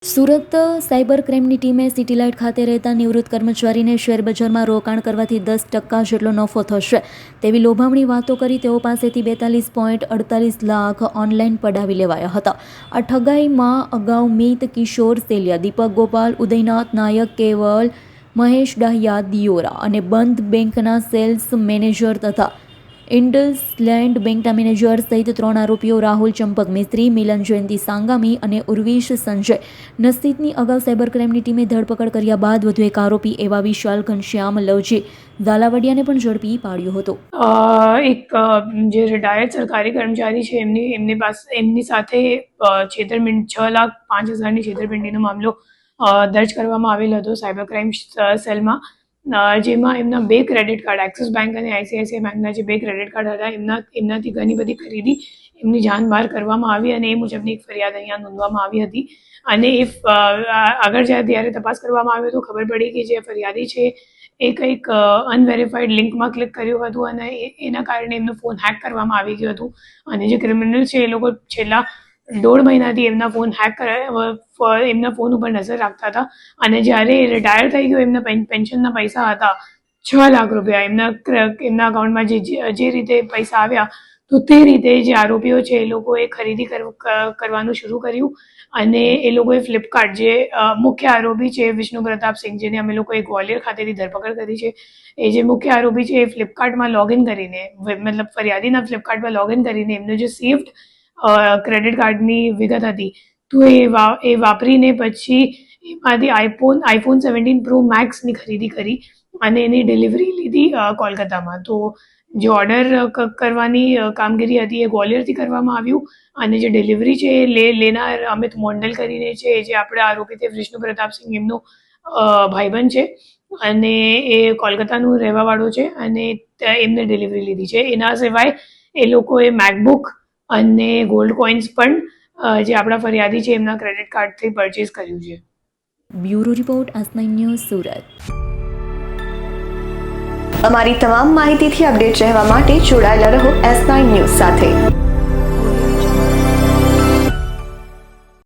Surat cyber ક્રાઇમની ટીમે city light ખાતે રહેતા નિવૃત્ત કર્મચારીને શેરબજારમાં રોકાણ કરવાથી 10% જેટલો નફો થશે તેવી લોભામણી વાતો કરી તેઓ પાસેથી 42.48 લાખ ઓનલાઈન પડાવી લેવાયા હતા. આ ઠગાઈમાં અગાઉ મિત કિશોર સેલિયા, દીપક ગોપાલ, ઉદયનાથ નાયક, કેવલ મહેશ ડાહિયા દિયોરા અને બંધ બેંકના સેલ્સ મેનેજર તથા ઇન્ડસલેન્ડ બેંકના મેનેજર સહિત 3 આરોપીઓ રાહુલ ચંપક મિસ્ત્રી, મિલન જયંતિ સાંગામી અને ઉર્વિશ સંજય નસીદની અગાઉ સાયબર ક્રાઇમની ટીમે ધરપકડ કર્યા બાદ વધુ એક આરોપી એવા વિશાલ ઘનશ્યામ લવજી ઝાલાવાડિયાને પણ ઝડપી પાડ્યો હતો. એક જે રિટાયર્ડ સરકારી કર્મચારી છે એમની સાથે છેતરપિંડી 6,05,000ની છેતરપિંડીનો મામલો દર્જ કરવામાં આવેલ હતો સાયબર ક્રાઇમ સેલમાં, જેમાં એમના 2 ક્રેડિટ કાર્ડ, એક્સિસ બેંક અને આઈસીઆઈસીઆઈ બેંકના જે 2 ક્રેડિટ કાર્ડ હતા એમનાથી ઘણી બધી ખરીદી એમની જાન બહાર કરવામાં આવી અને એ મુજબની એક ફરિયાદ અહીંયા નોંધવામાં આવી હતી. અને આગળ જ્યારે તપાસ કરવામાં આવ્યો તો ખબર પડી કે જે ફરિયાદી છે એ કંઈક અનવેરીફાઈડ લિંકમાં ક્લિક કર્યું હતું અને એના કારણે એમનો ફોન હેક કરવામાં આવી ગયો હતું. અને જે ક્રિમિનલ છે એ લોકો છેલ્લા 1.5 મહિનાથી એમના ફોન ઉપર નજર રાખતા હતા. અને જ્યારે રિટાયર થઈ ગયો, એમના પેન્શનના પૈસા હતા 6 લાખ રૂપિયા, એમના અકાઉન્ટમાં જે રીતે પૈસા આવ્યા તો તે રીતે જે આરોપીઓ છે એ લોકોએ ખરીદી કરવાનું શરૂ કર્યું. અને એ લોકોએ ફ્લિપકાર્ટ, જે મુખ્ય આરોપી છે વિષ્ણુ પ્રતાપ સિંઘ, જેને અમે લોકોએ ગ્વાલિયર ખાતેથી ધરપકડ કરી છે, એ જે મુખ્ય આરોપી છે એ ફ્લિપકાર્ટમાં લોગિન કરીને, મતલબ ફરિયાદીના ફ્લિપકાર્ટમાં લોગિન કરીને એમનો જે સેફ્ડ ક્રેડિટ કાર્ડની વિગત હતી તો એ વાપરીને પછી એમાંથી આઈફોન 17 પ્રો મેક્સની ખરીદી કરી અને એની ડિલિવરી લીધી કોલકાતામાં. તો જે ઓર્ડર કરવાની કામગીરી હતી એ ગ્વાલિયરથી કરવામાં આવ્યું અને જે ડિલિવરી છે એ લેનાર અમિત મોંડલ કરીને છે, જે આપણા આરોપી તે વિષ્ણુ પ્રતાપ સિંઘ એમનો ભાઈબંધ છે અને એ કોલકાતાનું રહેવાવાળો છે અને એમને ડિલિવરી લીધી છે. એના સિવાય એ લોકોએ મેકબુક અને ગોલ્ડ કોઇન્સ પણ જે આપણા ફરિયાદી છે એમના ક્રેડિટ કાર્ડથી પરચેઝ કર્યું છે. Bureau report, S9 news, Surat. અમારી તમામ માહિતીથી અપડેટ રહેવા માટે જોડાયેલા રહો S9 ન્યૂઝ સાથે.